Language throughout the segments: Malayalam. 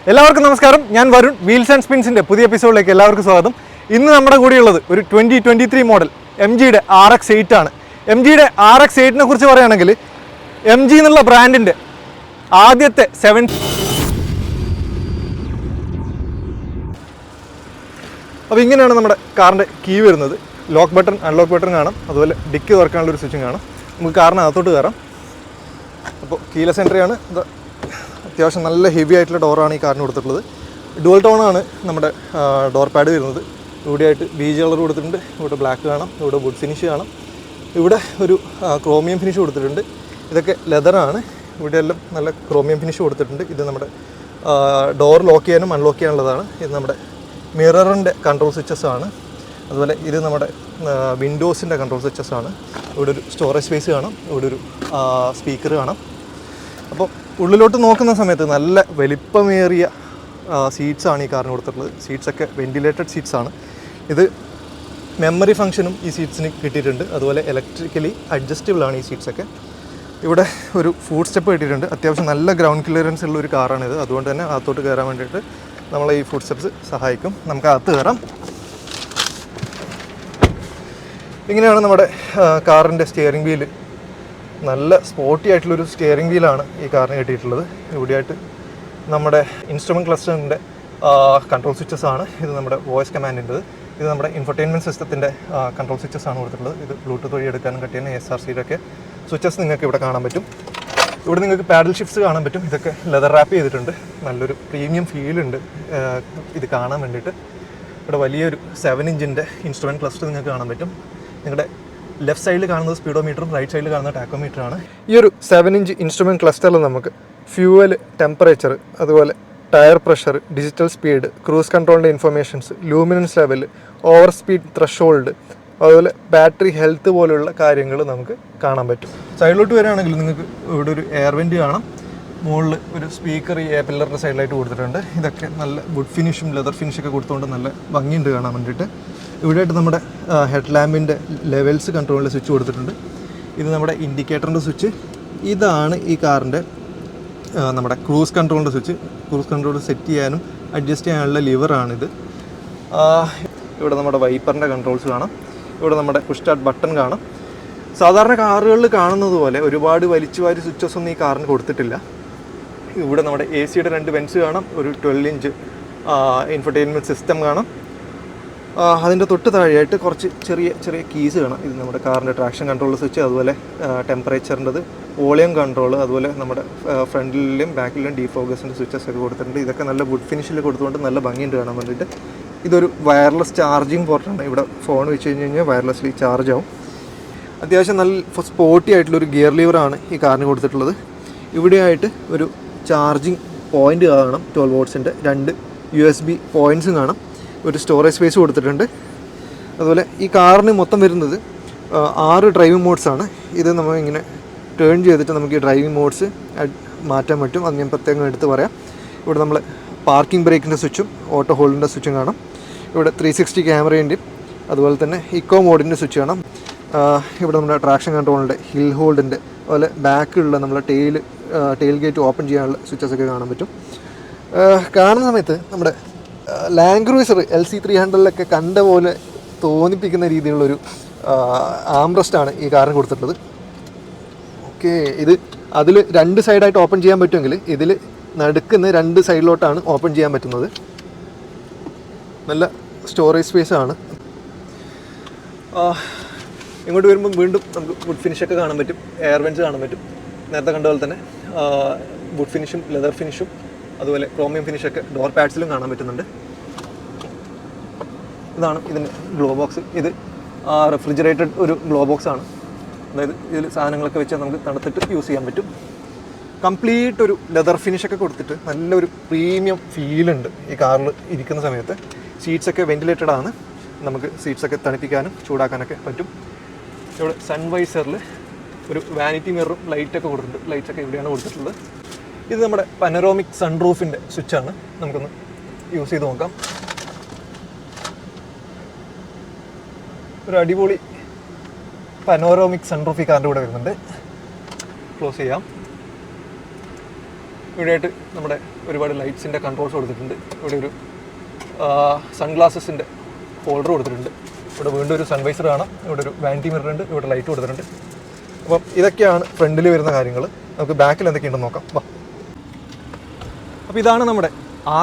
എല്ലാവർക്കും നമസ്കാരം. ഞാൻ വരുൺ. വീൽസ് ആൻഡ് സ്പിൻസിൻ്റെ പുതിയ എപ്പിസോഡിലേക്ക് എല്ലാവർക്കും സ്വാഗതം. ഇന്ന് നമ്മുടെ കൂടെയുള്ളത് ഒരു 2023 മോഡൽ MGയുടെ RX-8 ആണ്. MGയുടെ RX-8നെ കുറിച്ച് പറയുകയാണെങ്കിൽ MG എന്നുള്ള ബ്രാൻഡിൻ്റെ ആദ്യത്തെ അപ്പോൾ ഇങ്ങനെയാണ് നമ്മുടെ കാറിൻ്റെ കീ വരുന്നത്. ലോക്ക് ബട്ടൺ, അൺലോക്ക് ബട്ടൺ കാണാം, അതുപോലെ ഡിക്കി തുറക്കാനുള്ള ഒരു സ്വിച്ചും കാണാം. നമുക്ക് കാറിനകത്തോട്ട് കയറാം. അപ്പോൾ കീലെസ് എൻട്രി ആണ്. അത്യാവശ്യം നല്ല ഹെവി ആയിട്ടുള്ള ഡോറാണ് ഈ കാറിന് കൊടുത്തിട്ടുള്ളത്. ഡുവൽ ടോണാണ് നമ്മുടെ ഡോർ പാഡ് വരുന്നത്. ഇവിടെയായിട്ട് ബീജ് കളർ കൊടുത്തിട്ടുണ്ട്. ഇവിടെ ബ്ലാക്ക് കാണാം, ഇവിടെ വുഡ് ഫിനിഷ് കാണാം, ഇവിടെ ഒരു ക്രോമിയം ഫിനിഷ് കൊടുത്തിട്ടുണ്ട്. ഇതൊക്കെ ലെതറാണ്. ഇവിടെയെല്ലാം നല്ല ക്രോമിയം ഫിനിഷ് കൊടുത്തിട്ടുണ്ട്. ഇത് നമ്മുടെ ഡോർ ലോക്ക് ചെയ്യാനും അൺലോക്ക് ചെയ്യാനുള്ളതാണ്. ഇത് നമ്മുടെ മിററിൻ്റെ കൺട്രോൾ സ്വിച്ചസ് ആണ്. അതുപോലെ ഇത് നമ്മുടെ വിൻഡോസിൻ്റെ കൺട്രോൾ സ്വിച്ചസ് ആണ്. ഇവിടെ ഒരു സ്റ്റോറേജ് സ്പേസ് കാണാം, ഇവിടെ ഒരു സ്പീക്കർ കാണാം. അപ്പോൾ ഉള്ളിലോട്ട് നോക്കുന്ന സമയത്ത് നല്ല വലിപ്പമേറിയ സീറ്റ്സാണ് ഈ കാറിന് കൊടുത്തിട്ടുള്ളത്. സീറ്റ്സൊക്കെ വെൻറ്റിലേറ്റഡ് സീറ്റ്സാണ്. ഇത് മെമ്മറി ഫംഗ്ഷനും ഈ സീറ്റ്സിന് കിട്ടിയിട്ടുണ്ട്. അതുപോലെ ഇലക്ട്രിക്കലി അഡ്ജസ്റ്റബിൾ ആണ് ഈ സീറ്റ്സൊക്കെ. ഇവിടെ ഒരു ഫുഡ് സ്റ്റെപ്പ് കിട്ടിയിട്ടുണ്ട്. അത്യാവശ്യം നല്ല ഗ്രൗണ്ട് ക്ലിയറൻസ് ഉള്ള ഒരു കാറാണിത്. അതുകൊണ്ട് തന്നെ അകത്തോട്ട് കയറാൻ വേണ്ടിയിട്ട് നമ്മളെ ഈ ഫുഡ് സ്റ്റെപ്സ് സഹായിക്കും. നമുക്ക് അകത്ത് കയറാം. ഇങ്ങനെയാണ് നമ്മുടെ കാറിൻ്റെ സ്റ്റിയറിംഗ് വീല്. നല്ല സ്പോർട്ടി ആയിട്ടുള്ളൊരു സ്റ്റിയറിംഗ് വീലാണ് ഈ കാറിന് കിട്ടിയിട്ടുള്ളത്. ഇവിടെയായിട്ട് നമ്മുടെ ഇൻസ്ട്രുമെൻറ്റ് ക്ലസ്റ്ററിൻ്റെ കൺട്രോൾ സ്വിച്ചസ് ആണ്. ഇത് നമ്മുടെ വോയിസ് കമാൻഡിൻ്റെത്. ഇത് നമ്മുടെ ഇൻഫർടൈൻമെൻറ്റ് സിസ്റ്റത്തിൻ്റെ കൺട്രോൾ സ്വിച്ചസ് ആണ് കൊടുത്തിട്ടുള്ളത്. ഇത് ബ്ലൂടൂത്ത് വഴി എടുക്കാനും കട്ടിയാണ്. SRCയുടെ സ്വിച്ചസ് നിങ്ങൾക്ക് ഇവിടെ കാണാൻ പറ്റും. ഇവിടെ നിങ്ങൾക്ക് പാഡൽ ഷിഫ്റ്റ്സ് കാണാൻ പറ്റും. ഇതൊക്കെ ലെതർ റാപ്പ് ചെയ്തിട്ടുണ്ട്. നല്ലൊരു പ്രീമിയം ഫീലുണ്ട് ഇത് കാണാൻ വേണ്ടിയിട്ട്. ഇവിടെ വലിയൊരു 7 ഇഞ്ചിൻ്റെ ഇൻസ്ട്രുമെൻറ്റ് ക്ലസ്റ്റർ നിങ്ങൾക്ക് കാണാൻ പറ്റും. നിങ്ങളുടെ ലെഫ്റ്റ് സൈഡിൽ കാണുന്നത് സ്പീഡോമീറ്ററും റൈറ്റ് സൈഡിൽ കാണുന്നത് ടാക്കോമീറ്ററാണ്. ഈ ഒരു 7 ഇഞ്ച് ഇൻസ്ട്രുമെൻറ്റ് ക്ലസ്റ്ററിൽ നമുക്ക് ഫ്യൂവൽ, ടെമ്പറേച്ചർ, അതുപോലെ tyre pressure, digital speed, cruise കൺട്രോളിൻ്റെ informations, luminance level, over speed threshold, അതുപോലെ ബാറ്ററി ഹെൽത്ത് പോലെയുള്ള കാര്യങ്ങൾ നമുക്ക് കാണാൻ പറ്റും. സൈഡിലോട്ട് വരികയാണെങ്കിൽ നിങ്ങൾക്ക് ഇവിടെ ഒരു എയർ വെൻറ്റ് കാണാം. മുകളിൽ ഒരു സ്പീക്കർ ഈ പില്ലറിൻ്റെ സൈഡിലായിട്ട് കൊടുത്തിട്ടുണ്ട്. ഇതൊക്കെ നല്ല വുഡ് ഫിനിഷും ലെതർ ഫിനിഷൊക്കെ കൊടുത്തുകൊണ്ട് നല്ല ഭംഗിയുണ്ട് കാണാൻ വേണ്ടിയിട്ട്. ഇവിടെയായിട്ട് നമ്മുടെ ഹെഡ് ലാമ്പിൻ്റെ ലെവൽസ് കൺട്രോളിൻ്റെ സ്വിച്ച് കൊടുത്തിട്ടുണ്ട്. ഇത് നമ്മുടെ ഇൻഡിക്കേറ്ററിൻ്റെ സ്വിച്ച്. ഇതാണ് ഈ കാറിൻ്റെ നമ്മുടെ ക്രൂസ് കൺട്രോളിൻ്റെ സ്വിച്ച്. ക്രൂസ് കൺട്രോൾ സെറ്റ് ചെയ്യാനും അഡ്ജസ്റ്റ് ചെയ്യാനുള്ള ലിവറാണിത്. ഇവിടെ നമ്മുടെ വൈപ്പറിൻ്റെ കൺട്രോൾസ് കാണാം. ഇവിടെ നമ്മുടെ പുഷ് സ്റ്റാർട്ട് ബട്ടൺ കാണാം. സാധാരണ കാറുകളിൽ കാണുന്നത് പോലെ ഒരുപാട് വലിച്ചു വാരി സ്വിച്ചസ് ഒന്നും ഈ കാറിന് കൊടുത്തിട്ടില്ല. ഇവിടെ നമ്മുടെ AC-യുടെ 2 വെൻസ് കാണാം. ഒരു 12 ഇഞ്ച് ഇൻഫർടൈൻമെൻറ്റ് സിസ്റ്റം കാണാം. അതിൻ്റെ തൊട്ട് താഴെയായിട്ട് കുറച്ച് ചെറിയ കീസ് കാണാം. ഇത് നമ്മുടെ കാറിൻ്റെ ട്രാക്ഷൻ കൺട്രോൾ സ്വിച്ച്, അതുപോലെ ടെമ്പറേച്ചറിൻ്റെത്, വോളിയം കൺട്രോൾ, അതുപോലെ നമ്മുടെ ഫ്രണ്ടിലും ബാക്കിലും ഡീഫോക്കസിൻ്റെ സ്വിച്ചസ് ഒക്കെ കൊടുത്തിട്ടുണ്ട്. ഇതൊക്കെ നല്ല വുഡ് ഫിനിഷിൽ കൊടുത്തുകൊണ്ട് നല്ല ഭംഗിയുണ്ട് കാണാൻ വേണ്ടിയിട്ട്. ഇതൊരു വയർലെസ് ചാർജിങ് പോർട്ടാണ്. ഇവിടെ ഫോൺ വെച്ച് കഴിഞ്ഞാൽ വയർലെസ്ലി ചാർജ് ആവും. അത്യാവശ്യം നല്ല സ്പോർട്ടി ആയിട്ടുള്ളൊരു ഗിയർ ലിവറാണ് ഈ കാറിന് കൊടുത്തിട്ടുള്ളത്. ഇവിടെയായിട്ട് ഒരു ചാർജിങ് പോയിൻ്റ് കാണാം. 12 വോൾട്ട്സിൻ്റെ 2 USB പോയിൻറ്റ്സും കാണാം. ഒരു സ്റ്റോറേജ് സ്പേസ് കൊടുത്തിട്ടുണ്ട്. അതുപോലെ ഈ കാറിന് മൊത്തം വരുന്നത് 6 ഡ്രൈവിംഗ് മോഡ്സാണ്. ഇത് നമ്മൾ ഇങ്ങനെ ടേൺ ചെയ്തിട്ട് നമുക്ക് ഈ ഡ്രൈവിംഗ് മോഡ്സ് മാറ്റാൻ പറ്റും. അത് ഞാൻ പ്രത്യേകം എടുത്ത് പറയാം. ഇവിടെ നമ്മൾ പാർക്കിംഗ് ബ്രേക്കിൻ്റെ സ്വിച്ചും ഓട്ടോ ഹോൾഡിൻ്റെ സ്വിച്ചും കാണാം. ഇവിടെ 360 ക്യാമറേൻ്റെയും അതുപോലെ തന്നെ ഇക്കോ മോഡിൻ്റെ സ്വിച്ച് കാണാം. ഇവിടെ നമ്മുടെ ട്രാക്ഷൻ കൺട്രോളിൻ്റെ, ഹിൽ ഹോൾഡിൻ്റെ, അതുപോലെ ബാക്കിലുള്ള നമ്മുടെ ടെയിൽ ഗേറ്റ് ഓപ്പൺ ചെയ്യാനുള്ള സ്വിച്ചസൊക്കെ കാണാൻ പറ്റും. കാണുന്ന സമയത്ത് നമ്മുടെ ലാൻഡ് ക്രൂസർ LC300-ലൊക്കെ കണ്ട പോലെ തോന്നിപ്പിക്കുന്ന രീതിയിലുള്ളൊരു ആംറസ്റ്റാണ് ഈ കാറിന് കൊടുത്തിട്ടുള്ളത്. ഓക്കെ, ഇത് അതിൽ 2 സൈഡായിട്ട് ഓപ്പൺ ചെയ്യാൻ പറ്റുമെങ്കിൽ ഇതിൽ നടുക്കുന്ന 2 സൈഡിലോട്ടാണ് ഓപ്പൺ ചെയ്യാൻ പറ്റുന്നത്. നല്ല സ്റ്റോറേജ് സ്പേസ് ആണ്. ഇങ്ങോട്ട് വരുമ്പോൾ വീണ്ടും നമുക്ക് വുഡ് ഫിനിഷൊക്കെ കാണാൻ പറ്റും. എയർ വെൻസ് കാണാൻ പറ്റും. നേരത്തെ കണ്ട പോലെ തന്നെ വുഡ് ഫിനിഷും ലെതർ ഫിനിഷും അതുപോലെ ക്രോമിയം ഫിനിഷൊക്കെ ഡോർ പാഡ്സിലും കാണാൻ പറ്റുന്നുണ്ട്. ഇതാണ് ഇതിൻ്റെ ഗ്ലോ ബോക്സ്. ഇത് റെഫ്രിജറേറ്റഡ് ഒരു ഗ്ലോ ബോക്സ് ആണ്. അതായത് ഇതിൽ സാധനങ്ങളൊക്കെ വെച്ചാൽ നമുക്ക് തണുത്തിട്ട് യൂസ് ചെയ്യാൻ പറ്റും. കംപ്ലീറ്റ് ഒരു ലെതർ ഫിനിഷൊക്കെ കൊടുത്തിട്ട് നല്ലൊരു പ്രീമിയം ഫീലുണ്ട് ഈ കാറിൽ ഇരിക്കുന്ന സമയത്ത്. സീറ്റ്സൊക്കെ വെൻറ്റിലേറ്റഡ് ആണ്. നമുക്ക് സീറ്റ്സൊക്കെ തണുപ്പിക്കാനും ചൂടാക്കാനൊക്കെ പറ്റും. ഇവിടെ സൺവൈസറിൽ ഒരു വാനിറ്റി മിററും ലൈറ്റൊക്കെ കൊടുത്തിട്ടുണ്ട്. ലൈറ്റ്സൊക്കെ ഇവിടെയാണ് കൊടുത്തിട്ടുള്ളത്. ഇത് നമ്മുടെ പനോറാമിക് സൺറൂഫിൻ്റെ സ്വിച്ചാണ്. നമുക്കൊന്ന് യൂസ് ചെയ്ത് നോക്കാം. ഒരു അടിപൊളി പനോറാമിക് സൺറൂഫ് ഈ കാറിൻ്റെ കൂടെ വരുന്നുണ്ട്. ക്ലോസ് ചെയ്യാം. ഇവിടെയായിട്ട് നമ്മുടെ ഒരുപാട് ലൈറ്റ്സിൻ്റെ കൺട്രോൾസ് കൊടുത്തിട്ടുണ്ട്. ഇവിടെ ഒരു സൺഗ്ലാസസിൻ്റെ ഹോൾഡർ കൊടുത്തിട്ടുണ്ട്. ഇവിടെ വീണ്ടും ഒരു സൺവൈസർ കാണാം. ഇവിടെ ഒരു വാനിറ്റി മിറർ ഉണ്ട്. ഇവിടെ ലൈറ്റ് കൊടുത്തിട്ടുണ്ട്. അപ്പം ഇതൊക്കെയാണ് ഫ്രണ്ടിൽ വരുന്ന കാര്യങ്ങൾ. നമുക്ക് ബാക്കിൽ എന്തൊക്കെയുണ്ടെന്ന് നോക്കാം. വാ. അപ്പോൾ ഇതാണ് നമ്മുടെ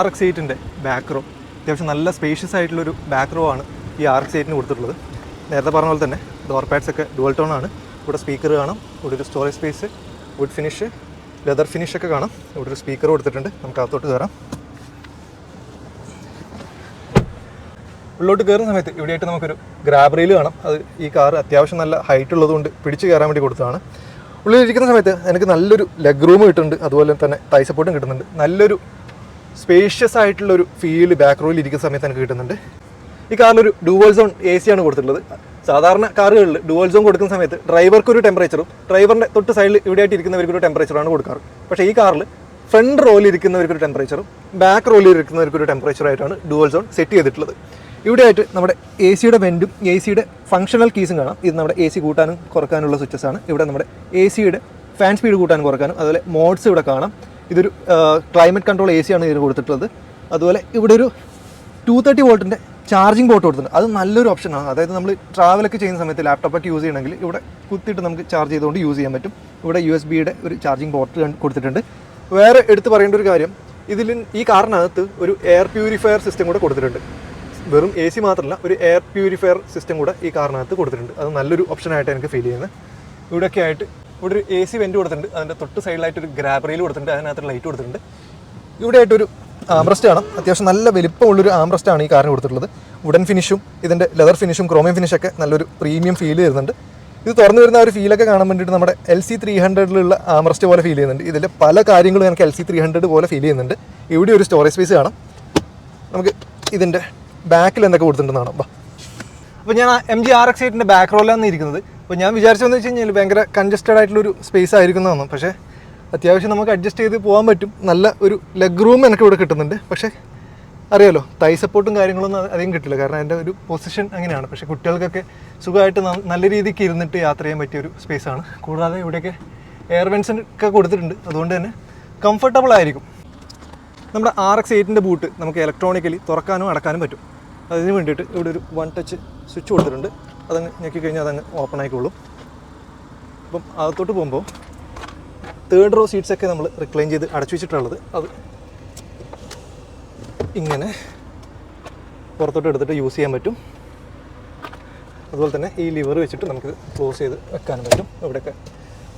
RX-8ൻ്റെ ബാക്ക് റോ. അത്യാവശ്യം നല്ല സ്പേഷ്യസ് ആയിട്ടുള്ളൊരു ബാക്ക് റോ ആണ് ഈ RX-8ന് കൊടുത്തിട്ടുള്ളത്. നേരത്തെ പറഞ്ഞ പോലെ തന്നെ ഡോർ പാഡ്സ് ഒക്കെ ഡുവൽ ടോൺ ആണ്. ഇവിടെ സ്പീക്കർ കാണാം. ഇവിടെ ഒരു storage space, wood finish, leather ഫിനിഷൊക്കെ കാണാം. ഇവിടെ ഒരു സ്പീക്കർ കൊടുത്തിട്ടുണ്ട്. നമുക്ക് അകത്തോട്ട് കയറാം. ഉള്ളോട്ട് കയറുന്ന സമയത്ത് ഇവിടെയായിട്ട് നമുക്കൊരു ഗ്രാബ് റെയിൽ കാണാം. അത് ഈ കാർ അത്യാവശ്യം നല്ല ഹൈറ്റ് ഉള്ളതുകൊണ്ട് പിടിച്ച് കയറാൻ വേണ്ടി കൊടുത്തതാണ്. ഉള്ളിലിരിക്കുന്ന സമയത്ത് എനിക്ക് നല്ലൊരു ലെഗ് റൂം കിട്ടുന്നുണ്ട്. അതുപോലെ തന്നെ തൈ സപ്പോർട്ടും കിട്ടുന്നുണ്ട്. നല്ലൊരു സ്പേഷ്യസ് ആയിട്ടുള്ളൊരു ഫീൽ ബാക്ക് റോയിൽ ഇരിക്കുന്ന സമയത്ത് എനിക്ക് കിട്ടുന്നുണ്ട്. ഈ കാറിലൊരു ഡുവൽ സോൺ AC ആണ് കൊടുത്തിട്ടുള്ളത്. സാധാരണ കാറുകളിൽ ഡുവൽ സോൺ കൊടുക്കുന്ന സമയത്ത് ഡ്രൈവർക്കൊരു ടെമ്പറേച്ചറും ഡ്രൈവറിൻ്റെ തൊട്ട് സൈഡിൽ ഇവിടെയായിട്ട് ഇരിക്കുന്നവർക്കൊരു ടെമ്പറേച്ചറാണ് കൊടുക്കാറ്. പക്ഷേ ഈ കാറിൽ ഫ്രണ്ട് റോയിൽ ഇരിക്കുന്നവർക്കൊരു ടെമ്പറേച്ചറും ബാക്ക് റോയിൽ ഇരിക്കുന്നവർക്കൊരു ടെമ്പറേച്ചറായിട്ടാണ് ഡുവൽ സോൺ സെറ്റ് ചെയ്തിട്ടുള്ളത്. ഇവിടെയായിട്ട് നമ്മുടെ AC-യുടെ വെൻറ്റും AC-യുടെ ഫങ്ഷണൽ കീസും കാണാം. ഇത് നമ്മുടെ AC കൂട്ടാനും കുറക്കാനുള്ള സ്വിച്ചസ് ആണ്. ഇവിടെ നമ്മുടെ AC-യുടെ ഫാൻ സ്പീഡ് കൂട്ടാനും കുറക്കാനും അതുപോലെ മോഡ്സ് ഇവിടെ കാണാം. ഇതൊരു ക്ലൈമറ്റ് കൺട്രോൾ AC ആണ് ഇതിന് കൊടുത്തിട്ടുള്ളത്. അതുപോലെ ഇവിടെ ഒരു 230 വോൾട്ടിൻ്റെ ചാർജിങ് പോർട്ട് കൊടുത്തിട്ടുണ്ട്. അത് നല്ലൊരു ഓപ്ഷനാണ്. അതായത് നമ്മൾ ട്രാവലൊക്കെ ചെയ്യുന്ന സമയത്ത് ലാപ്ടോപ്പൊക്കെ യൂസ് ചെയ്യണമെങ്കിൽ ഇവിടെ കുത്തിയിട്ട് നമുക്ക് ചാർജ് ചെയ്തുകൊണ്ട് യൂസ് ചെയ്യാൻ പറ്റും. ഇവിടെ USB-യുടെ ഒരു ചാർജിങ് പോർട്ട് കൊടുത്തിട്ടുണ്ട്. വേറെ എടുത്ത് പറയേണ്ട ഒരു കാര്യം, ഈ കാറിനകത്ത് ഒരു എയർ പ്യൂരിഫയർ സിസ്റ്റം കൂടെ കൊടുത്തിട്ടുണ്ട്. വെറും AC മാത്രമല്ല, ഒരു എയർ പ്യൂരിഫയർ സിസ്റ്റം കൂടെ ഈ കാറിനകത്ത് കൊടുത്തിട്ടുണ്ട്. അത് നല്ലൊരു ഓപ്ഷനായിട്ട് എനിക്ക് ഫീൽ ചെയ്യുന്നത്. ഇവിടെയൊക്കെ ആയിട്ട് ഇവിടെ ഒരു AC വെൻറ്റ് കൊടുത്തിട്ടുണ്ട്. അതിൻ്റെ തൊട്ട് സൈഡിലായിട്ടൊരു ഗ്രാബ് റെയിൽ കൊടുത്തിട്ടുണ്ട്. അതിനകത്ത് ലൈറ്റ് കൊടുത്തിട്ടുണ്ട്. ഇവിടെ ആയിട്ടൊരു ആംബ്രസ്റ്റ് ആണ്. അത്യാവശ്യം നല്ല വലിപ്പമുള്ളൊരു ആംബ്രസ്റ്റാണ് ഈ കാറിന് കൊടുത്തിട്ടുള്ളത്. വുഡൻ ഫിനിഷും ഇതിൻ്റെ ലെതർ ഫിനിഷും ക്രോമിയം ഫിനിഷൊക്കെ നല്ലൊരു പ്രീമിയം ഫീൽ ചെയ്യുന്നുണ്ട്. ഇത് തുറന്നു വരുന്ന ഒരു ഫീലൊക്കെ കാണാൻ വേണ്ടിയിട്ട് നമ്മുടെ LC300-ലുള്ള ആംബ്രസ്റ്റ് പോലെ ഫീൽ ചെയ്യുന്നുണ്ട്. ഇതിൻ്റെ പല കാര്യങ്ങളും എനിക്ക് LC300 പോലെ ഫീൽ ചെയ്യുന്നുണ്ട്. ഇവിടെ ഒരു സ്റ്റോറേജ് സ്പേസ് കാണാം. നമുക്ക് ഇതിൻ്റെ ബാക്കിൽ എന്തൊക്കെ കൊടുത്തിട്ടുണ്ടെന്നാണ്. അപ്പോൾ ഞാൻ MG RX-8ൻ്റെ ബാക്ക് റോയിലാണ് ഇരിക്കുന്നത്. അപ്പോൾ ഞാൻ വിചാരിച്ചതെന്ന് വെച്ച് കഴിഞ്ഞാൽ ഭയങ്കര കൺജസ്റ്റഡ് ആയിട്ടുള്ളൊരു സ്പേസ് ആയിരിക്കുന്നതാണ്. പക്ഷേ അത്യാവശ്യം നമുക്ക് അഡ്ജസ്റ്റ് ചെയ്ത് പോകാൻ പറ്റും. നല്ല ഒരു ലെഗ് റൂം എനിക്ക് ഇവിടെ കിട്ടുന്നുണ്ട്. പക്ഷേ അറിയാലോ, തൈ സപ്പോർട്ടും കാര്യങ്ങളൊന്നും അധികം കിട്ടില്ല. കാരണം അതിൻ്റെ ഒരു പൊസിഷൻ അങ്ങനെയാണ്. പക്ഷേ കുട്ടികൾക്കൊക്കെ സുഖമായിട്ട് നല്ല രീതിക്ക് ഇരുന്നിട്ട് യാത്ര ചെയ്യാൻ പറ്റിയൊരു സ്പേസാണ്. കൂടാതെ ഇവിടെയൊക്കെ എയർ വെൻസൊക്കെ കൊടുത്തിട്ടുണ്ട്. അതുകൊണ്ട് തന്നെ കംഫർട്ടബിൾ ആയിരിക്കും. നമ്മുടെ RX-8ൻ്റെ ബൂട്ട് നമുക്ക് ഇലക്ട്രോണിക്കലി തുറക്കാനും അടക്കാനും പറ്റും. അതിന് വേണ്ടിയിട്ട് ഇവിടെ ഒരു 1 ടച്ച് സ്വിച്ച് കൊടുത്തിട്ടുണ്ട്. അതങ്ങ് ഞെക്കി കഴിഞ്ഞാൽ അതങ്ങ് ഓപ്പൺ ആയിക്കോളും. അപ്പം അകത്തോട്ട് പോകുമ്പോൾ 3rd റോ സീറ്റ്സൊക്കെ നമ്മൾ റിക്ലൈൻ ചെയ്ത് അടച്ചു വെച്ചിട്ടുള്ളത്. അത് ഇങ്ങനെ പുറത്തോട്ട് എടുത്തിട്ട് യൂസ് ചെയ്യാൻ പറ്റും. അതുപോലെ തന്നെ ഈ ലിവർ വെച്ചിട്ട് നമുക്ക് ക്ലോസ് ചെയ്ത് വെക്കാനും പറ്റും. ഇവിടെയൊക്കെ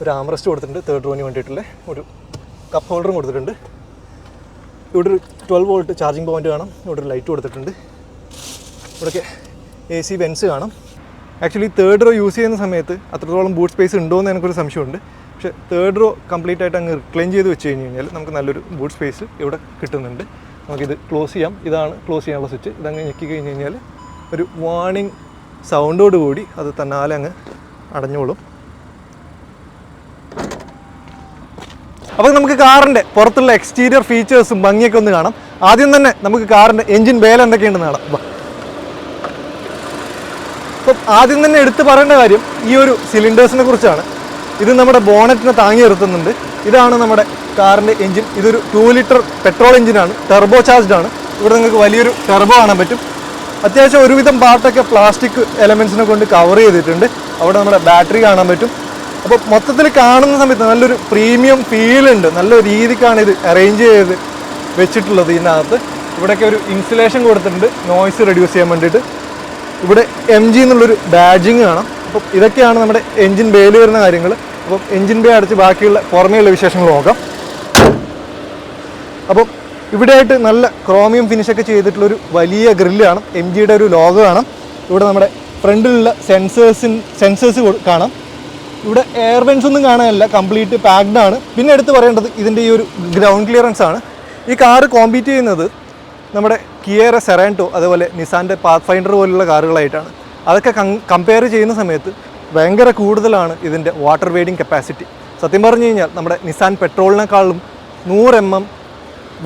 ഒരു ആംറസ്റ്റ് കൊടുത്തിട്ടുണ്ട്. 3rd റോന് വേണ്ടിയിട്ടുള്ള ഒരു കപ്പ് ഹോൾഡറും കൊടുത്തിട്ടുണ്ട്. ഇവിടെ ഒരു 12 വോൾട്ട് ചാർജിങ് പോയിന്റ് കാണാം. ഇവിടെ ഒരു ലൈറ്റ് കൊടുത്തിട്ടുണ്ട്. ഇവിടെയൊക്കെ AC വെൻസ് കാണാം. ആക്ച്വലി 3rd റോ യൂസ് ചെയ്യുന്ന സമയത്ത് അത്രത്തോളം ബൂട്ട് സ്പേസ് ഉണ്ടോ എന്ന് എനിക്കൊരു സംശയമുണ്ട്. പക്ഷേ 3rd റോ കംപ്ലീറ്റ് ആയിട്ട് അങ്ങ് റിക്ലൈൻ ചെയ്ത് വെച്ച് കഴിഞ്ഞ് കഴിഞ്ഞാൽ നമുക്ക് നല്ലൊരു ബൂട്ട് സ്പേസ് ഇവിടെ കിട്ടുന്നുണ്ട്. നമുക്കിത് ക്ലോസ് ചെയ്യാം. ഇതാണ് ക്ലോസ് ചെയ്യാനുള്ള സ്വിച്ച്. ഇതങ്ങ് ഞെക്കി കഴിഞ്ഞ് കഴിഞ്ഞാൽ ഒരു വാർണിംഗ് സൗണ്ടോട് കൂടി അത് തന്നാലെ അങ്ങ് അടഞ്ഞോളും. അപ്പോൾ നമുക്ക് കാറിൻ്റെ പുറത്തുള്ള എക്സ്റ്റീരിയർ ഫീച്ചേഴ്സും ഭംഗിയൊക്കെ ഒന്ന് കാണാം. ആദ്യം തന്നെ നമുക്ക് കാറിൻ്റെ എൻജിൻ ബേൽ എന്തൊക്കെയുണ്ടെന്ന് കാണാം. അപ്പം ആദ്യം തന്നെ എടുത്ത് പറയേണ്ട കാര്യം ഈ ഒരു സിലിണ്ടേഴ്സിനെ കുറിച്ചാണ്. ഇത് നമ്മുടെ ബോണറ്റിനെ താങ്ങി നിർത്തുന്നുണ്ട്. ഇതാണ് നമ്മുടെ കാറിൻ്റെ എൻജിൻ. ഇതൊരു 2 ലിറ്റർ പെട്രോൾ എൻജിനാണ്. ടെർബോ ചാർജ്ഡ് ആണ്. ഇവിടെ നിങ്ങൾക്ക് വലിയൊരു ടെർബോ കാണാൻ പറ്റും. അത്യാവശ്യം ഒരുവിധം പാർട്ടൊക്കെ പ്ലാസ്റ്റിക് എലമെൻസിനെ കൊണ്ട് കവർ ചെയ്തിട്ടുണ്ട്. അവിടെ നമ്മുടെ ബാറ്ററി കാണാൻ പറ്റും. അപ്പോൾ മൊത്തത്തിൽ കാണുന്ന സമയത്ത് നല്ലൊരു പ്രീമിയം ഫീലുണ്ട്. നല്ല രീതിക്കാണ് ഇത് അറേഞ്ച് ചെയ്ത് വെച്ചിട്ടുള്ളത്. ഇതിനകത്ത് ഇവിടെയൊക്കെ ഒരു ഇൻസുലേഷൻ കൊടുത്തിട്ടുണ്ട് നോയ്സ് റെഡ്യൂസ് ചെയ്യാൻ വേണ്ടിയിട്ട്. ഇവിടെ MG എന്നുള്ളൊരു ബാഡ്ജിങ് കാണാം. അപ്പം ഇതൊക്കെയാണ് നമ്മുടെ എൻജിൻ ബേയിൽ വരുന്ന കാര്യങ്ങൾ. അപ്പം എൻജിൻ ബേ അടച്ച് ബാക്കിയുള്ള പുറമേയുള്ള വിശേഷങ്ങൾ നോക്കാം. അപ്പം ഇവിടെയായിട്ട് നല്ല ക്രോമിയം ഫിനിഷൊക്കെ ചെയ്തിട്ടുള്ളൊരു വലിയ ഗ്രില്ലാണ്. MGയുടെ ഒരു ലോഗോ കാണാം. ഇവിടെ നമ്മുടെ ഫ്രണ്ടിലുള്ള സെൻസേഴ്സ് കാണാം. ഇവിടെ എയർ വെൻസ് ഒന്നും കാണാനില്ല, കംപ്ലീറ്റ് പാക്ഡ് ആണ്. പിന്നെ എടുത്ത് പറയേണ്ടത് ഇതിൻ്റെ ഈ ഒരു ഗ്രൗണ്ട് ക്ലിയറൻസ് ആണ്. ഈ കാറ് കോമ്പീറ്റ് ചെയ്യുന്നത് നമ്മുടെ കിയയുടെ സെറാൻറ്റോ അതുപോലെ നിസാൻ്റെ പാത്ത് ഫൈൻഡർ പോലുള്ള കാറുകളായിട്ടാണ്. അതൊക്കെ കമ്പയർ ചെയ്യുന്ന സമയത്ത് ഭയങ്കര കൂടുതലാണ് ഇതിൻ്റെ വാട്ടർ വെയ്ഡിങ് കപ്പാസിറ്റി. സത്യം പറഞ്ഞു കഴിഞ്ഞാൽ നമ്മുടെ നിസാൻ പെട്രോളിനേക്കാളും 100 mm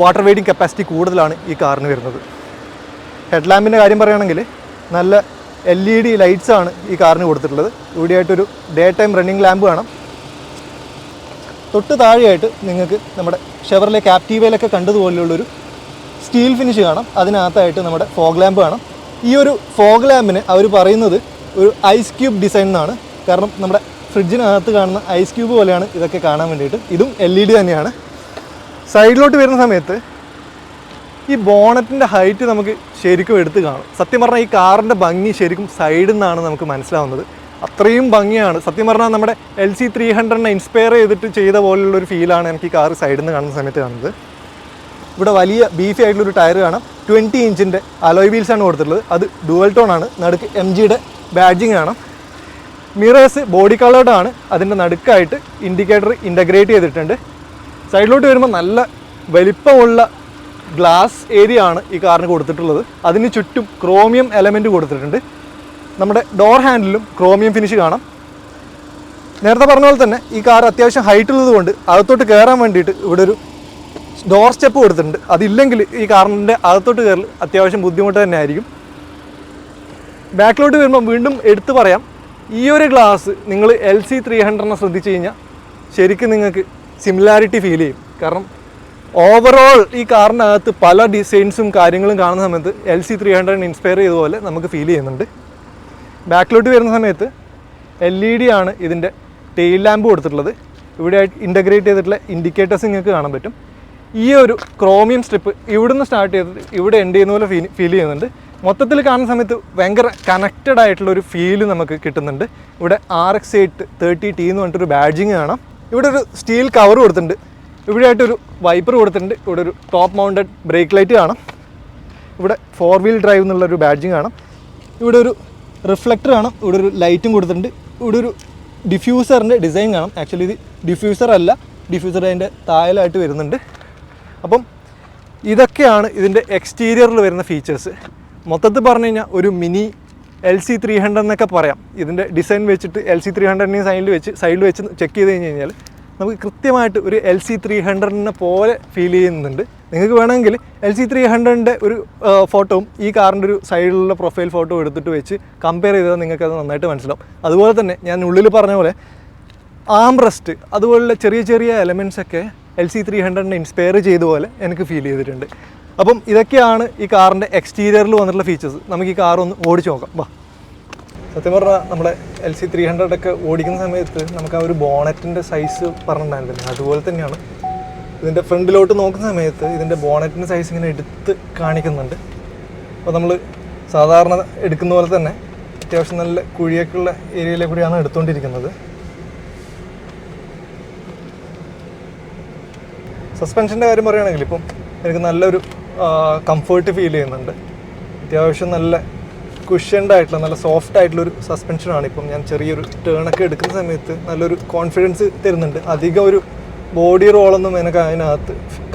വാട്ടർ വെയ്ഡിങ് കപ്പാസിറ്റി കൂടുതലാണ് ഈ കാറിന് വരുന്നത്. ഹെഡ് ലാമ്പിൻ്റെ കാര്യം പറയുകയാണെങ്കിൽ നല്ല LED ലൈറ്റ്സാണ് ഈ കാറിന് കൊടുത്തിട്ടുള്ളത്. ഇവിടെയായിട്ടൊരു ഡേ ടൈം റണ്ണിങ് ലാമ്പ് കാണാം. തൊട്ട് താഴെയായിട്ട് നിങ്ങൾക്ക് നമ്മുടെ ഷെവർലെ ക്യാപ്റ്റീവയിലൊക്കെ കണ്ടതുപോലെയുള്ളൊരു സ്റ്റീൽ ഫിനിഷ് കാണാം. അതിനകത്തായിട്ട് നമ്മുടെ ഫോഗ് ലാമ്പ് കാണാം. ഈ ഒരു ഫോഗ് ലാമ്പിന് അവർ പറയുന്നത് ഒരു ഐസ് ക്യൂബ് ഡിസൈൻ എന്നാണ്. കാരണം നമ്മുടെ ഫ്രിഡ്ജിനകത്ത് കാണുന്ന ഐസ് ക്യൂബ് പോലെയാണ് ഇതൊക്കെ കാണാൻ വേണ്ടിയിട്ട്. ഇതും LED തന്നെയാണ്. സൈഡിലോട്ട് വരുന്ന സമയത്ത് ഈ ബോണറ്റിൻ്റെ ഹൈറ്റ് നമുക്ക് ശരിക്കും എടുത്ത് കാണും. സത്യം പറഞ്ഞാൽ ഈ കാറിൻ്റെ ഭംഗി ശരിക്കും സൈഡിൽ നിന്നാണ് നമുക്ക് മനസ്സിലാവുന്നത്. അത്രയും ഭംഗിയാണ്. സത്യം പറഞ്ഞാൽ നമ്മുടെ LC300 ഇൻസ്പയർ ചെയ്തിട്ട് ചെയ്ത പോലുള്ളൊരു ഫീലാണ് എനിക്ക് ഈ കാർ സൈഡിൽ നിന്ന് കാണുന്ന സമയത്ത് കാണുന്നത്. ഇവിടെ വലിയ ബീഫി ആയിട്ടുള്ളൊരു ടയർ കാണാം. 20 ഇഞ്ചിൻ്റെ അലോയ് വീൽസാണ് കൊടുത്തിട്ടുള്ളത്. അത് ഡുവൽ ടോൺ ആണ്. നടുക്ക് MGയുടെ ബാഡ്ജിങ് കാണാം. മിറേഴ്സ് ബോഡി കളേർഡാണ്. അതിൻ്റെ നടുക്കായിട്ട് ഇൻഡിക്കേറ്റർ ഇൻ്റഗ്രേറ്റ് ചെയ്തിട്ടുണ്ട്. സൈഡിലോട്ട് വരുമ്പോൾ നല്ല വലിപ്പമുള്ള ഗ്ലാസ് ഏരിയ ആണ് ഈ കാറിന് കൊടുത്തിട്ടുള്ളത്. അതിന് ചുറ്റും ക്രോമിയം എലമെൻറ്റ് കൊടുത്തിട്ടുണ്ട്. നമ്മുടെ ഡോർ ഹാൻഡിലും ക്രോമിയം ഫിനിഷ് കാണാം. നേരത്തെ പറഞ്ഞ പോലെ തന്നെ ഈ കാർ അത്യാവശ്യം ഹൈറ്റ് ഉള്ളത് കൊണ്ട് അകത്തോട്ട് കയറാൻ വേണ്ടിയിട്ട് ഇവിടെ ഒരു ഡോർ സ്റ്റെപ്പ് കൊടുത്തിട്ടുണ്ട്. അതില്ലെങ്കിൽ ഈ കാറിൻ്റെ അകത്തോട്ട് കയറൽ അത്യാവശ്യം ബുദ്ധിമുട്ട് തന്നെ ആയിരിക്കും. ബാക്കിലോട്ട് വരുമ്പോൾ വീണ്ടും എടുത്തു പറയാം, ഈ ഒരു ഗ്ലാസ് നിങ്ങൾ LC300 ശ്രദ്ധിച്ചു കഴിഞ്ഞാൽ ശരിക്കും നിങ്ങൾക്ക് സിമിലാരിറ്റി ഫീൽ ചെയ്യും. കാരണം ഓവറോൾ ഈ കാറിനകത്ത് പല ഡിസൈൻസും കാര്യങ്ങളും കാണുന്ന സമയത്ത് LC300 ഇൻസ്പയർ ചെയ്ത പോലെ നമുക്ക് ഫീൽ ചെയ്യുന്നുണ്ട്. ബാക്കിലോട്ട് വരുന്ന സമയത്ത് LED ആണ് ഇതിൻ്റെ ടെയിൽ ലാമ്പ് കൊടുത്തിട്ടുള്ളത്. ഇവിടെ ഇൻ്റഗ്രേറ്റ് ചെയ്തിട്ടുള്ള ഇൻഡിക്കേറ്റേഴ്സ് നിങ്ങൾക്ക് കാണാൻ പറ്റും. ഈ ഒരു ക്രോമിയം സ്ട്രിപ്പ് ഇവിടുന്ന് സ്റ്റാർട്ട് ചെയ്തിട്ട് ഇവിടെ എൻഡ് ചെയ്യുന്ന പോലെ ഫീൽ ചെയ്യുന്നുണ്ട്. മൊത്തത്തിൽ കാണുന്ന സമയത്ത് ഭയങ്കര കണക്റ്റഡ് ആയിട്ടുള്ളൊരു ഫീല് നമുക്ക് കിട്ടുന്നുണ്ട്. ഇവിടെ RX830T എന്ന് പറഞ്ഞിട്ടൊരു ബാഡ്ജിങ് കാണാം. ഇവിടെ ഒരു സ്റ്റീൽ കവർ കൊടുത്തിട്ടുണ്ട്. ഇവിടെ ആയിട്ടൊരു വൈപ്പർ കൊടുത്തിട്ടുണ്ട്. ഇവിടെ ഒരു ടോപ്പ് മൗണ്ടഡ് ബ്രേക്ക് ലൈറ്റ് കാണാം. ഇവിടെ 4 വീൽ ഡ്രൈവ് എന്നുള്ളൊരു ബാഡ്ജിങ് കാണാം. ഇവിടെ ഒരു റിഫ്ലക്ടർ കാണാം. ഇവിടെ ഒരു ലൈറ്റും കൊടുത്തിട്ടുണ്ട്. ഇവിടെ ഒരു ഡിഫ്യൂസറിൻ്റെ ഡിസൈൻ കാണാം. ആക്ച്വലി ഇത് ഡിഫ്യൂസർ അല്ല, ഡിഫ്യൂസർ അതിൻ്റെ താഴെയായിട്ട് വരുന്നുണ്ട്. അപ്പം ഇതൊക്കെയാണ് ഇതിൻ്റെ എക്സ്റ്റീരിയറിൽ വരുന്ന ഫീച്ചേഴ്സ്. മൊത്തത്തിൽ പറഞ്ഞു കഴിഞ്ഞാൽ ഒരു മിനി LC300 എന്നൊക്കെ പറയാം. ഇതിൻ്റെ ഡിസൈൻ വെച്ചിട്ട് LC300 സൈഡിൽ വെച്ച് ചെക്ക് ചെയ്ത് കഴിഞ്ഞ് കഴിഞ്ഞാൽ നമുക്ക് കൃത്യമായിട്ട് ഒരു LC300 പോലെ ഫീൽ ചെയ്യുന്നുണ്ട്. നിങ്ങൾക്ക് വേണമെങ്കിൽ LC300 ഒരു ഫോട്ടോവും ഈ കാറിൻ്റെ ഒരു സൈഡിലുള്ള പ്രൊഫൈൽ ഫോട്ടോ എടുത്തിട്ട് വെച്ച് കമ്പയർ ചെയ്താൽ നിങ്ങൾക്കത് നന്നായിട്ട് മനസ്സിലാവും. അതുപോലെ തന്നെ ഞാൻ ഉള്ളിൽ പറഞ്ഞ പോലെ ആംറസ്റ്റ് അതുപോലുള്ള ചെറിയ ചെറിയ എലമെൻറ്റ്സൊക്കെ LC300 ഇൻസ്പയർ ചെയ്ത പോലെ എനിക്ക് ഫീൽ ചെയ്തിട്ടുണ്ട്. അപ്പം ഇതൊക്കെയാണ് ഈ കാറിൻ്റെ എക്സ്റ്റീരിയറിൽ വന്നിട്ടുള്ള ഫീച്ചേഴ്സ്. നമുക്ക് ഈ കാർ ഒന്ന് ഓടിച്ച് നോക്കാം. വാ. സത്യം പറഞ്ഞാൽ നമ്മുടെ LC300 ഒക്കെ ഓടിക്കുന്ന സമയത്ത് നമുക്ക് ആ ഒരു ബോണറ്റിൻ്റെ സൈസ് പറഞ്ഞിട്ടുണ്ടായിരുന്നില്ല. അതുപോലെ തന്നെയാണ് ഇതിൻ്റെ ഫ്രണ്ടിലോട്ട് നോക്കുന്ന സമയത്ത് ഇതിൻ്റെ ബോണറ്റിൻ്റെ സൈസ് ഇങ്ങനെ എടുത്ത് കാണിക്കുന്നുണ്ട്. അപ്പോൾ നമ്മൾ സാധാരണ എടുക്കുന്ന പോലെ തന്നെ അത്യാവശ്യം നല്ല കുഴിയൊക്കെയുള്ള ഏരിയയിലെ കൂടിയാണ് എടുത്തുകൊണ്ടിരിക്കുന്നത്. സസ്പെൻഷൻ്റെ കാര്യം പറയുകയാണെങ്കിൽ ഇപ്പം എനിക്ക് നല്ലൊരു കംഫേർട്ട് ഫീൽ ചെയ്യുന്നുണ്ട്. അത്യാവശ്യം നല്ല കുഷ്യൻഡ് ആയിട്ടുള്ള നല്ല സോഫ്റ്റ് ആയിട്ടുള്ളൊരു സസ്പെൻഷനാണ്. ഇപ്പം ഞാൻ ചെറിയൊരു ടേണൊക്കെ എടുക്കുന്ന സമയത്ത് നല്ലൊരു കോൺഫിഡൻസ് തരുന്നുണ്ട്. അധികം ഒരു ബോഡി റോളൊന്നും എനിക്ക്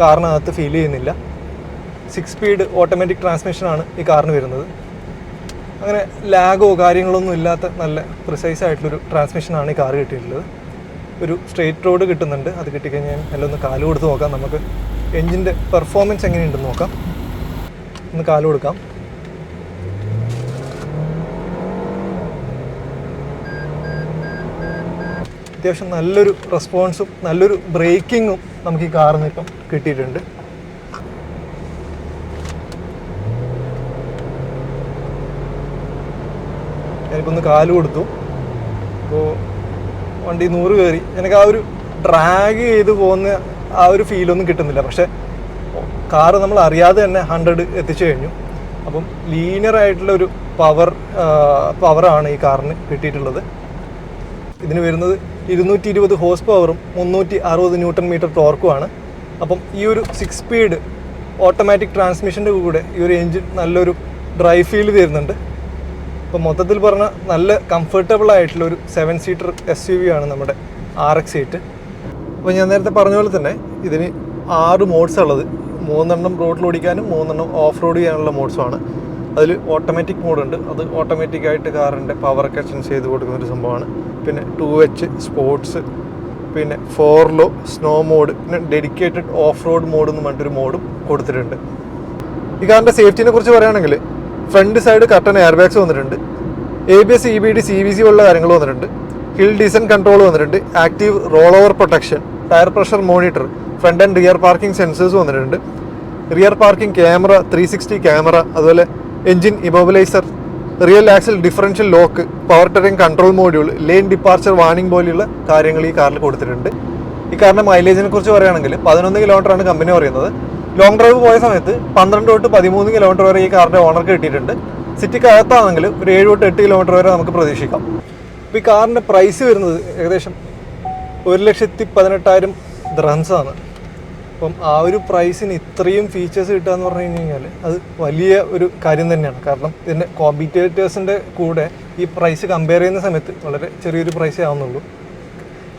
കാറിനകത്ത് ഫീൽ ചെയ്യുന്നില്ല. 6 സ്പീഡ് ഓട്ടോമാറ്റിക് ട്രാൻസ്മിഷനാണ് ഈ കാറിന് വരുന്നത്. അങ്ങനെ ലാഗോ കാര്യങ്ങളൊന്നും ഇല്ലാത്ത നല്ല പ്രിസൈസ് ആയിട്ടുള്ളൊരു ട്രാൻസ്മിഷനാണ് ഈ കാർ കിട്ടിയിട്ടുള്ളത്. ഒരു സ്ട്രെയിറ്റ് റോഡ് കിട്ടുന്നുണ്ട്. അത് കിട്ടിക്കഴിഞ്ഞാൽ എല്ലാം ഒന്ന് കാല് കൊടുത്ത് നോക്കാം. നമുക്ക് എൻജിൻ്റെ പെർഫോമൻസ് എങ്ങനെയുണ്ടെന്ന് നോക്കാം. ഒന്ന് കാല് കൊടുക്കാം. അത്യാവശ്യം നല്ലൊരു റെസ്പോൺസും നല്ലൊരു ബ്രേക്കിങ്ങും നമുക്ക് ഈ കാറിൽ നിന്ന് ഇപ്പം കിട്ടിയിട്ടുണ്ട്. ഞാനിപ്പോൾ ഒന്ന് കാല് കൊടുത്തു. അപ്പോൾ വണ്ടി 100 കയറി. എനിക്ക് ആ ഒരു ഡ്രാഗ് ചെയ്ത് പോകുന്ന ആ ഒരു ഫീലൊന്നും കിട്ടുന്നില്ല. പക്ഷേ കാറ് നമ്മൾ അറിയാതെ തന്നെ 100 എത്തിച്ചു കഴിഞ്ഞു. അപ്പം ലീനിയറായിട്ടുള്ള ഒരു പവറാണ് ഈ കാറിന് കിട്ടിയിട്ടുള്ളത്. ഇതിന് വരുന്നത് 220 ഹോഴ്സ് പവറും 360 ന്യൂട്ടൺ മീറ്റർ ടോർക്കുമാണ്. അപ്പം ഈ ഒരു 6 സ്പീഡ് ഓട്ടോമാറ്റിക് ട്രാൻസ്മിഷൻ്റെ കൂടെ ഈ ഒരു എൻജിൻ നല്ലൊരു ഡ്രൈവ് ഫീൽ തരുന്നുണ്ട്. അപ്പോൾ മൊത്തത്തിൽ പറഞ്ഞാൽ നല്ല കംഫർട്ടബിൾ ആയിട്ടുള്ള ഒരു 7 സീറ്റർ SUV ആണ് നമ്മുടെ RX8. അപ്പോൾ ഞാൻ നേരത്തെ പറഞ്ഞ പോലെ തന്നെ ഇതിന് 6 മോഡ്സ് ഉള്ളത്. 3 റോഡിൽ ഓടിക്കാനും 3 ഓഫ് റോഡ് ചെയ്യാനുള്ള മോഡ്സുമാണ്. അതിൽ ഓട്ടോമാറ്റിക് മോഡുണ്ട്. അത് ഓട്ടോമാറ്റിക്കായിട്ട് കാറിൻ്റെ പവറൊക്കെ സെൻസ് ചെയ്ത് കൊടുക്കുന്നൊരു സംഭവമാണ്. പിന്നെ 2H സ്പോർട്സ്, പിന്നെ 4 ലോ സ്നോ മോഡ്, പിന്നെ ഡെഡിക്കേറ്റഡ് ഓഫ് റോഡ് മോഡ് എന്ന് പറഞ്ഞിട്ടൊരു മോഡും കൊടുത്തിട്ടുണ്ട്. ഈ കാറിൻ്റെ സേഫ്റ്റിനെ കുറിച്ച് പറയുകയാണെങ്കിൽ front side curtain air bags വന്നിട്ടുണ്ട്. ABS EBD CVC പോലുള്ള കാര്യങ്ങൾ വന്നിട്ടുണ്ട്. ഹിൽ ഡിസൻ കൺട്രോൾ വന്നിട്ടുണ്ട്. Active roll over protection, tyre pressure monitor, front and rear parking sensors വന്നിട്ടുണ്ട്, റിയർ പാർക്കിംഗ് ക്യാമറ, 360 ക്യാമറ, അതുപോലെ engine immobiliser, rear axle differential lock, power steering control module, lane departure warning പോലെയുള്ള കാര്യങ്ങൾ ഈ കാറിൽ കൊടുത്തിട്ടുണ്ട്. ഈ കാറിൻ്റെ മൈലേജിനെ കുറിച്ച് പറയുകയാണെങ്കിൽ 11 കിലോമീറ്ററാണ് കമ്പനി പറയുന്നത്. ലോങ് ഡ്രൈവ് പോയ സമയത്ത് 12 തൊട്ട് 13 കിലോമീറ്റർ വരെ ഈ കാറിൻ്റെ ഓണർക്ക് കിട്ടിയിട്ടുണ്ട്. സിറ്റിക്കകത്താണെങ്കിൽ ഒരു 7 തൊട്ട് 8 കിലോമീറ്റർ വരെ നമുക്ക് പ്രതീക്ഷിക്കാം. അപ്പോൾ ഈ കാറിൻ്റെ പ്രൈസ് വരുന്നത് ഏകദേശം 1,18,000 ദിർഹംസാണ്. അപ്പം ആ ഒരു പ്രൈസിന് ഇത്രയും ഫീച്ചേഴ്സ് കിട്ടുക എന്ന് പറഞ്ഞു കഴിഞ്ഞാൽ അത് വലിയ ഒരു കാര്യം തന്നെയാണ്. കാരണം ഇതിൻ്റെ കോമ്പറ്റേറ്റേഴ്സിൻ്റെ കൂടെ ഈ പ്രൈസ് കമ്പയർ ചെയ്യുന്ന സമയത്ത് വളരെ ചെറിയൊരു പ്രൈസേ ആവുന്നുള്ളൂ.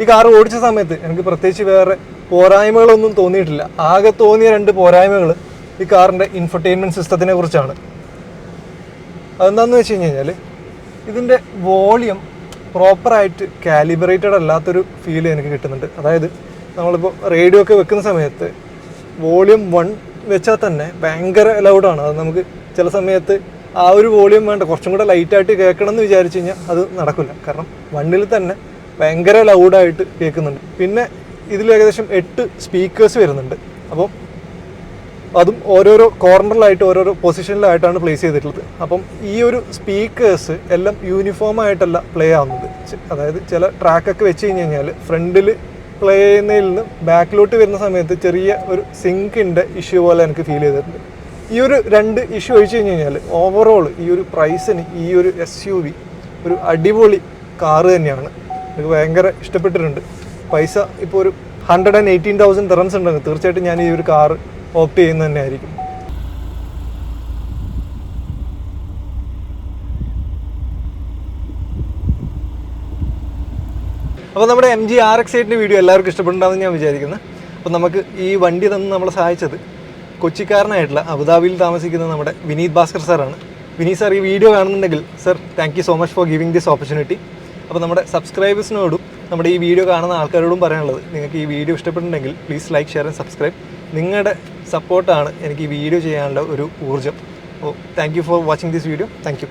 ഈ കാർ ഓടിച്ച സമയത്ത് എനിക്ക് പ്രത്യേകിച്ച് വേറെ പോരായ്മകളൊന്നും തോന്നിയിട്ടില്ല. ആകെ തോന്നിയ 2 പോരായ്മകൾ ഈ കാറിൻ്റെ ഇൻഫർടൈൻമെൻറ്റ് സിസ്റ്റത്തിനെ കുറിച്ചാണ്. അതെന്താണെന്ന് വെച്ച് കഴിഞ്ഞാൽ ഇതിൻ്റെ വോളിയം പ്രോപ്പറായിട്ട് കാലിബ്രേറ്റഡ് അല്ലാത്തൊരു ഫീൽ എനിക്ക് കിട്ടുന്നുണ്ട്. അതായത് നമ്മളിപ്പോൾ റേഡിയോ ഒക്കെ വെക്കുന്ന സമയത്ത് വോളിയം 1 വെച്ചാൽ തന്നെ ഭയങ്കര ലൗഡാണ്. അത് നമുക്ക് ചില സമയത്ത് ആ ഒരു വോളിയം വേണ്ട, കുറച്ചും കൂടെ ലൈറ്റായിട്ട് കേൾക്കണം എന്ന് വിചാരിച്ചു കഴിഞ്ഞാൽ അത് നടക്കില്ല. കാരണം 1 തന്നെ ഭയങ്കര ലൗഡായിട്ട് കേൾക്കുന്നുണ്ട്. പിന്നെ ഇതിൽ ഏകദേശം 8 സ്പീക്കേഴ്സ് വരുന്നുണ്ട്. അപ്പം അതും ഓരോരോ കോർണറിലായിട്ട് ഓരോരോ പൊസിഷനിലായിട്ടാണ് പ്ലേസ് ചെയ്തിട്ടുള്ളത്. അപ്പം ഈ ഒരു സ്പീക്കേഴ്സ് എല്ലാം യൂണിഫോം ആയിട്ടല്ല പ്ലേ ആവുന്നത്. അതായത് ചില ട്രാക്കൊക്കെ വെച്ച് കഴിഞ്ഞ് കഴിഞ്ഞാൽ ഫ്രണ്ടിൽ പ്ലേ ചെയ്യുന്നതിൽ നിന്ന് ബാക്കിലോട്ട് വരുന്ന സമയത്ത് ചെറിയ ഒരു സിങ്കിൻ്റെ ഇഷ്യൂ പോലെ എനിക്ക് ഫീൽ ചെയ്തിട്ടുണ്ട്. ഈ ഒരു 2 ഇഷ്യൂ ഒഴിച്ച് കഴിഞ്ഞ് കഴിഞ്ഞാൽ ഓവറോൾ ഈ ഒരു പ്രൈസിന് ഈ ഒരു SUV ഒരു അടിപൊളി കാറ് തന്നെയാണ്. എനിക്ക് ഭയങ്കര ഇഷ്ടപ്പെട്ടിട്ടുണ്ട്. പൈസ ഇപ്പോൾ ഒരു 118,000 ദിർഹംസ് ഉണ്ടെങ്കിൽ തീർച്ചയായിട്ടും ഞാൻ ഈ ഒരു കാറ് ഓപ്റ്റ് ചെയ്യുന്നത് തന്നെ ആയിരിക്കും. അപ്പോൾ നമ്മുടെ MG RX-8 വീഡിയോ എല്ലാവർക്കും ഇഷ്ടപ്പെട്ടുണ്ടാകുമെന്ന് ഞാൻ വിചാരിക്കുന്നു. അപ്പോൾ നമുക്ക് ഈ വണ്ടി തന്ന് നമ്മളെ സഹായിച്ചത് കൊച്ചിക്കാരനായിട്ടുള്ള അബുദാബിയിൽ താമസിക്കുന്ന നമ്മുടെ വിനീത് ഭാസ്കർ സാറാണ്. വിനീത് സാർ ഈ വീഡിയോ കാണുന്നുണ്ടെങ്കിൽ sir thank you so much for giving this opportunity. അപ്പോൾ നമ്മുടെ സബ്സ്ക്രൈബേഴ്സിനോടും നമ്മുടെ ഈ വീഡിയോ കാണുന്ന ആൾക്കാരോടും പറയാനുള്ളത്, നിങ്ങൾക്ക് ഈ വീഡിയോ ഇഷ്ടപ്പെട്ടിട്ടുണ്ടെങ്കിൽ please like, share and subscribe. നിങ്ങളുടെ സപ്പോർട്ടാണ് എനിക്ക് ഈ വീഡിയോ ചെയ്യാനുള്ള ഒരു ഊർജ്ജം. അപ്പോൾ thank you for watching this video. Thank you.